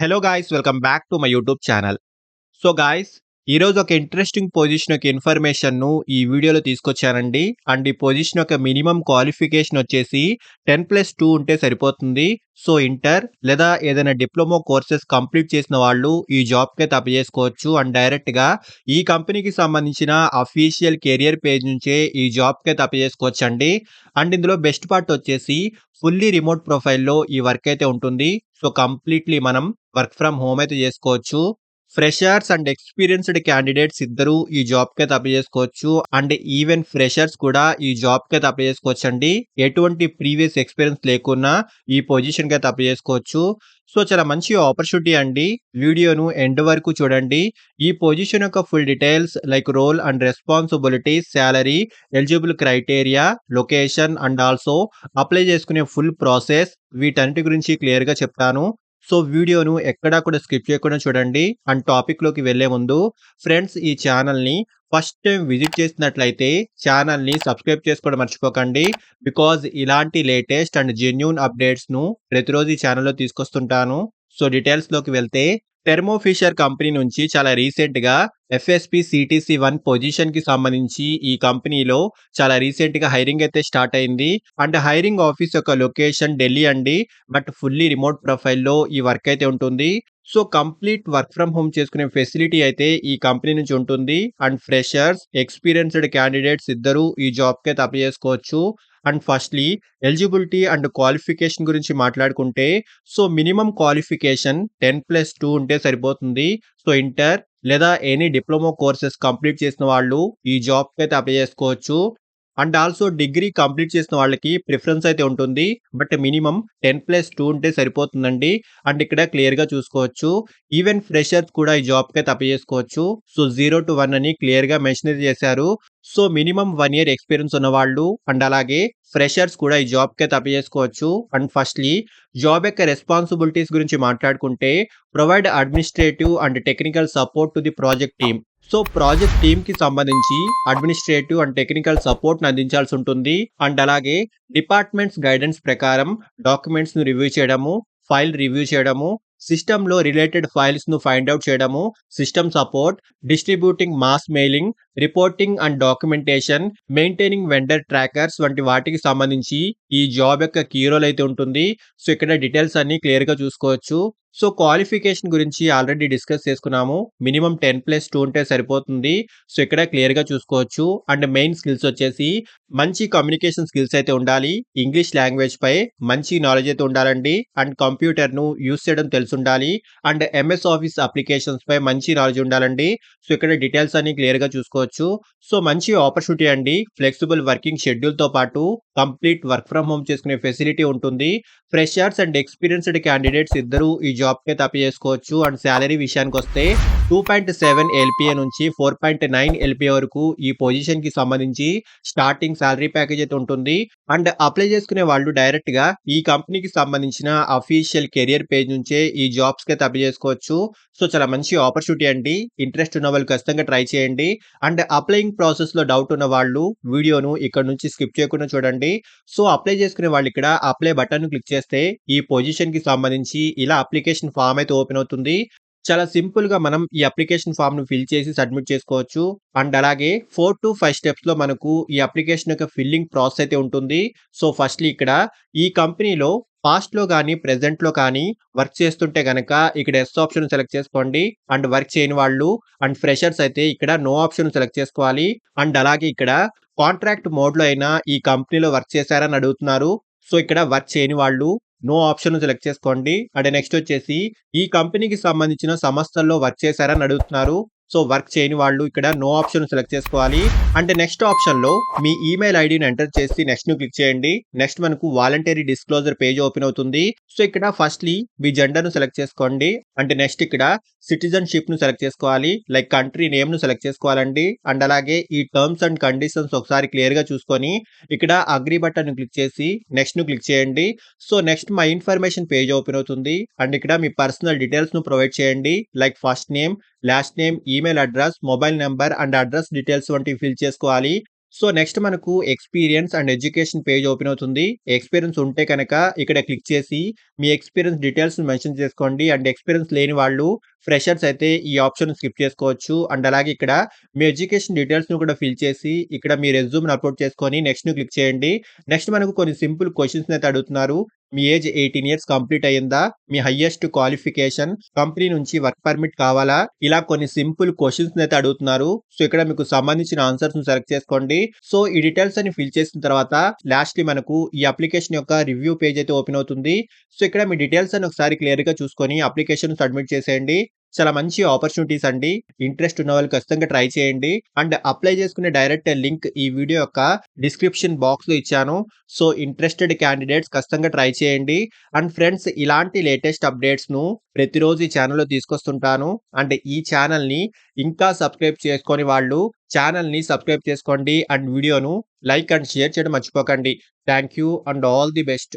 Hello guys, welcome back to my YouTube channel. So guys, ఈరోజు ఒక interesting position యొక్క ఇన్ఫర్మేషన్‌ను ఈ వీడియోలో తీసుకొచ్చానండి. అండ్ ఈ పొజిషన్ యొక్క మినిమమ్ క్వాలిఫికేషన్ వచ్చేసి 10+2 ఉంటే సరిపోతుంది. సో ఇంటర్ లేదా ఏదైనా డిప్లొమా కోర్సెస్ కంప్లీట్ చేసిన వాళ్ళు ఈ జాబ్‌కైతే అప్లై చేసుకోవచ్చు. అండ్ డైరెక్ట్‌గా ఈ కంపెనీకి సంబంధించిన అఫీషియల్ కెరియర్ పేజ్ నుంచే ఈ జాబ్‌కైతే అప్లై చేసుకోవచ్చండి. అండ్ ఇందులో బెస్ట్ పార్ట్ వచ్చేసి ఫుల్లీ రిమోట్ ప్రొఫైల్‌లో ఈ వర్క్ అయితే ఉంటుంది. సో కంప్లీట్‌లీ మనం వర్క్ ఫ్రమ్ హోమ్ అయితే చేసుకోవచ్చు. ఫ్రెషర్స్ అండ్ ఎక్స్‌పీరియన్స్‌డ్ క్యాండిడేట్స్ ఇద్దరూ ఈ జాబ్‌కైతే అప్లై చేసుకోవచ్చు. అండ్ ఈవెన్ ఫ్రెషర్స్ కూడా ఈ జాబ్‌కైతే అప్లై చేసుకోవచ్చండి. ఎటువంటి ప్రీవియస్ ఎక్స్‌పీరియన్స్ లేకున్నా ఈ పొజిషన్‌కైతే అప్లై చేసుకోవచ్చు. సో చాలా మంచి ఆపర్చునిటీ అండి. వీడియోను ఎండ్ వరకు చూడండి. ఈ పొజిషన్ యొక్క full details like role and responsibilities, salary, eligible criteria, location and also apply చేసుకునే ఫుల్ ప్రాసెస్ వీటన్నిటి గురించి క్లియర్‌గా చెప్తాను. సో వీడియోను ఎక్కడా కూడా స్కిప్ చేయకుండా చూడండి. అండ్ టాపిక్‌లోకి వెళ్ళే ముందు ఫ్రెండ్స్, ఈ ఛానల్‌ని ఫస్ట్ టైం విజిట్ చేసినట్లయితే ఛానల్‌ని సబ్స్క్రైబ్ చేసుకోవడం మర్చిపోకండి. బికాజ్ ఇలాంటి లేటెస్ట్ అండ్ జెన్యూన్ అప్డేట్స్‌ను ప్రతిరోజు ఈ ఛానల్‌లో తీసుకొస్తుంటాను. సో డీటెయిల్స్‌లోకి వెళ్తే, థెర్మో ఫిషర్ కంపెనీ నుంచి చాలా రీసెంట్‌గా ఎఫ్ఎస్‌పి సిటీసీ 1 పొజిషన్‌కి సంబంధించి ఈ కంపెనీలో చాలా రీసెంట్‌గా హైరింగ్ అయితే స్టార్ట్ అయింది. అండ్ హైరింగ్ ఆఫీస్ యొక్క లొకేషన్ ఢిల్లీ అండి. బట్ ఫుల్లీ రిమోట్ ప్రొఫైల్‌లో ఈ వర్క్ అయితే ఉంటుంది. So complete work from home చేసుకునే ఫెసిలిటీ అయితే ఈ కంపెనీ నుంచి ఉంటుంది. అండ్ ఫ్రెషర్స్, ఎక్స్‌పీరియన్స్‌డ్ క్యాండిడేట్స్ ఇద్దరూ ఈ జాబ్‌కైతే అప్లై చేసుకోవచ్చు. And firstly eligibility and qualification గురించి మాట్లాడుకుంటే, సో మినిమమ్ క్వాలిఫికేషన్ 10+2 ఉంటే సరిపోతుంది. సో ఇంటర్ లేదా ఎనీ డిప్లొమా కోర్సెస్ కంప్లీట్ చేసిన వాళ్ళు ఈ జాబ్‌కైతే అప్లై చేసుకోవచ్చు. అండ్ ఆల్సో డిగ్రీ కంప్లీట్ చేసిన వాళ్ళకి ప్రిఫరెన్స్ అయితే ఉంటుంది. బట్ మినిమమ్ 10+2 ఉంటే సరిపోతుందండి. అండ్ ఇక్కడ క్లియర్‌గా చూసుకోవచ్చు. ఈవెన్ ఫ్రెషర్స్ కూడా ఈ జాబ్‌కైతే అప్లై చేసుకోవచ్చు. సో 0-1 అని క్లియర్‌గా మెన్షన్ అయితే చేశారు. సో మినిమమ్ 1 ఇయర్ ఎక్స్‌పీరియన్స్ ఉన్నవాళ్ళు అండ్ అలాగే ఫ్రెషర్స్ కూడా ఈ జాబ్‌కైతే అప్లై చేసుకోవచ్చు. అండ్ ఫస్ట్‌లీ జాబ్ యొక్క రెస్పాన్సిబిలిటీస్ గురించి మాట్లాడుకుంటే, provide administrative and technical support to the project team. So project టీమ్‌కి సంబంధించి అడ్మినిస్ట్రేటివ్ అండ్ టెక్నికల్ సపోర్ట్‌ని అందించాల్సి ఉంటుంది. అండ్ అలాగే డిపార్ట్మెంట్స్ గైడెన్స్ ప్రకారం డాక్యుమెంట్స్‌ని రివ్యూ చేయడము, ఫైల్ రివ్యూ చేయడము, సిస్టమ్‌లో రిలేటెడ్ ఫైల్స్‌ను ఫైండ్ ఔట్ చేయడము, system support, distributing mass mailing, reporting and documentation, maintaining vendor trackers వంటి వాటికి సంబంధించి ఈ జాబ్ యొక్క కీ రోల్ అయితే ఉంటుంది. సో ఇక్కడ డీటెయిల్స్ అన్నీ క్లియర్‌గా చూసుకోవచ్చు. సో క్వాలిఫికేషన్ గురించి ఆల్రెడీ డిస్కస్ చేసుకున్నాము. మినిమమ్ 10+2 ఉంటే సరిపోతుంది. సో ఇక్కడ క్లియర్‌గా చూసుకోవచ్చు. అండ్ మెయిన్ స్కిల్స్ వచ్చేసి మంచి కమ్యూనికేషన్ స్కిల్స్ అయితే ఉండాలి. ఇంగ్లీష్ లాంగ్వేజ్ పై మంచి నాలెడ్జ్ అయితే ఉండాలండి. అండ్ కంప్యూటర్‌ను యూజ్ చేయడం తెలిసుండాలి. అండ్ ఎంఎస్ ఆఫీస్ అప్లికేషన్స్ పై మంచి నాలెడ్జ్ ఉండాలండి. సో ఇక్కడ డీటెయిల్స్ అన్నీ క్లియర్‌గా చూసుకోవచ్చు. సో మంచి ఆపర్చునిటీ అండి. ఫ్లెక్సిబుల్ వర్కింగ్ షెడ్యూల్‌తో పాటు కంప్లీట్ వర్క్ ఫ్రమ్ హోమ్ చేసుకునే ఫెసిలిటీ ఉంటుంది. ఫ్రెషర్స్ అండ్ ఎక్స్‌పీరియన్స్‌డ్ క్యాండిడేట్స్ ఇద్దరూ ఈ జాబ్‌కైతే అప్లై చేసుకోవచ్చు. అండ్ సాలరీ విషయానికొస్తే 2.7 ఎల్‌పీఏ నుంచి 4.9 ఎల్‌పీఏ వరకు ఈ పొజిషన్‌కి సంబంధించి స్టార్టింగ్ సాలరీ ప్యాకేజ్ అయితే ఉంటుంది. అండ్ అప్లై చేసుకునే వాళ్ళు డైరెక్ట్‌గా ఈ కంపెనీకి సంబంధించిన అఫీషియల్ కెరియర్ పేజ్ నుంచే ఈ జాబ్స్‌కైతే అప్లై చేసుకోవచ్చు. సో చాలా మంచి ఆపర్చునిటీ అండి. ఇంట్రెస్ట్ ఉన్న వాళ్ళు ఖచ్చితంగా ట్రై చేయండి. అండ్ అప్లయింగ్ ప్రాసెస్‌లో డౌట్ ఉన్న వాళ్ళు వీడియోను ఇక్కడ నుంచి స్కిప్ చేయకుండా చూడండి. సో అప్లై చేసుకునే వాళ్ళు ఇక్కడ అప్లై బటన్‌ను క్లిక్ చేస్తే ఈ పొజిషన్‌కి సంబంధించి ఇలా అప్లికేషన్ ఫార్మ్ అయితే ఓపెన్ అవుతుంది. చాలా సింపుల్‌గా మనం ఈ అప్లికేషన్ ఫార్మ్‌ను ఫిల్ చేసి సబ్మిట్ చేసుకోవచ్చు. అండ్ అలాగే 4-5 స్టెప్స్‌లో మనకు ఈ అప్లికేషన్ యొక్క ఫిల్లింగ్ ప్రాసెస్ అయితే ఉంటుంది. సో ఫస్ట్‌లీ ఇక్కడ ఈ కంపెనీలో పాస్ట్‌లో గాని, ప్రెజెంట్‌లో కానీ వర్క్ చేస్తుంటే గనక ఇక్కడ యెస్ ఆప్షన్ సెలెక్ట్ చేసుకోండి. అండ్ వర్క్ చేయని వాళ్ళు అండ్ ఫ్రెషర్స్ అయితే ఇక్కడ నో ఆప్షన్ సెలెక్ట్ చేసుకోవాలి. అండ్ అలాగే ఇక్కడ కాంట్రాక్ట్ మోడ్‌లో అయినా ఈ కంపెనీలో వర్క్ చేశారా అని అడుగుతున్నారు. సో ఇక్కడ వర్క్ చేయని వాళ్ళు నో ఆప్షన్ సెలెక్ట్ చేసుకోండి. అండ్ నెక్స్ట్ వచ్చేసి ఈ కంపెనీకి సంబంధించిన సంస్థల్లో వర్క్ చేశారా అని అడుగుతున్నారు. సో వర్క్ చేయని వాళ్ళు ఇక్కడ నో ఆప్షన్ సెలెక్ట్ చేసుకోవాలి. అండ్ నెక్స్ట్ ఆప్షన్‌లో మీ ఈమెయిల్ ఐడీని ఎంటర్ చేసి నెక్స్ట్‌ని క్లిక్ చేయండి. నెక్స్ట్ మనకు వాలంటరీ డిస్క్లోజర్ పేజ్ ఓపెన్ అవుతుంది. సో ఇక్కడ ఫస్ట్‌లీ మీ జెండర్‌ను సెలెక్ట్ చేసుకోండి. అండ్ నెక్స్ట్ ఇక్కడ సిటిజన్‌షిప్‌ను సెలెక్ట్ చేసుకోవాలి. లైక్ కంట్రీ నేమ్‌ను సెలెక్ట్ చేసుకోవాలండి. అండ్ అలాగే ఈ టర్మ్స్ అండ్ కండిషన్స్ ఒకసారి క్లియర్‌గా చూసుకొని ఇక్కడ అగ్రీ బటన్‌ని క్లిక్ చేసి నెక్స్ట్‌ని క్లిక్ చేయండి. So next my information page open అవుతుంది. అండ్ ఇక్కడ మీ పర్సనల్ డీటెయిల్స్‌ను ప్రొవైడ్ చేయండి. Like first name, last name, email address, mobile number and address details వంటివి ఫిల్ చేసుకోవాలి. సో, నెక్స్ట్ మనకు experience and education page open అవుతుంది. Experience ఉంటే కనక ఇక్కడ క్లిక్ చేసి మీ ఎక్స్‌పీరియన్స్ డీటెయిల్స్‌ని మెన్షన్ చేసుకోండి. అండ్ ఎక్స్‌పీరియన్స్ లేని వాళ్ళు ఫ్రెషర్స్ అయితే ఈ ఆప్షన్ స్కిప్ చేసుకోవచ్చు. అండ్ అలాగే ఇక్కడ మీ ఎడ్యుకేషన్ డీటెయిల్స్‌ని కూడా ఫిల్ చేసి ఇక్కడ మీ రెజ్యూమ్‌ని అప్‌లోడ్ చేసుకొని నెక్స్ట్‌ని క్లిక్ చేయండి. నెక్స్ట్ మనకు కొన్ని సింపుల్ క్వెషన్స్‌ని అయితే అడుగుతున్నారు. మీ ఏజ్ 18 ఇయర్స్ కంప్లీట్ అయిందా? మీ హైయెస్ట్ క్వాలిఫికేషన్, కంపెనీ నుంచి వర్క్ పర్మిట్ కావాలా? ఇలా కొన్ని సింపుల్ క్వెషన్స్‌ని అయితే అడుగుతున్నారు. సో, ఇక్కడ మీకు సంబంధించిన ఆన్సర్స్‌ని సెలెక్ట్ చేసుకోండి. సో, ఈ డీటెయిల్స్ అన్ని ఫిల్ చేసిన తర్వాత లాస్ట్‌లి మనకు ఈ అప్లికేషన్ యొక్క రివ్యూ పేజ్ అయితే ఓపెన్ అవుతుంది. సో, ఇక్కడ మీ డీటెయిల్స్ అన్ని ఒకసారి క్లియర్‌గా చూసుకొని అప్లికేషన్ సబ్మిట్ చేసేయండి. చాలా మంచి ఆపర్చునిటీస్ అండి. ఇంట్రెస్ట్ ఉన్నవాళ్ళు ఖచ్చితంగా ట్రై చేయండి. అండ్ అప్లై చేసుకునే డైరెక్ట్ లింక్ ఈ వీడియో యొక్క డిస్క్రిప్షన్ బాక్స్‌లో ఇచ్చాను. సో, ఇంట్రెస్టెడ్ క్యాండిడేట్స్ ఖచ్చితంగా ట్రై చేయండి. అండ్ ఫ్రెండ్స్ ఇలాంటి లేటెస్ట్ అప్డేట్స్‌ను ప్రతిరోజు ఈ ఛానెల్‌లో తీసుకొస్తుంటాను. అండ్ ఈ ఛానెల్‌ని ఇంకా సబ్స్క్రైబ్ చేసుకోని వాళ్ళు ఛానెల్‌ని సబ్స్క్రైబ్ చేసుకోండి. అండ్ వీడియోను లైక్ అండ్ షేర్ చేయడం మర్చిపోకండి. Thank you and all the best.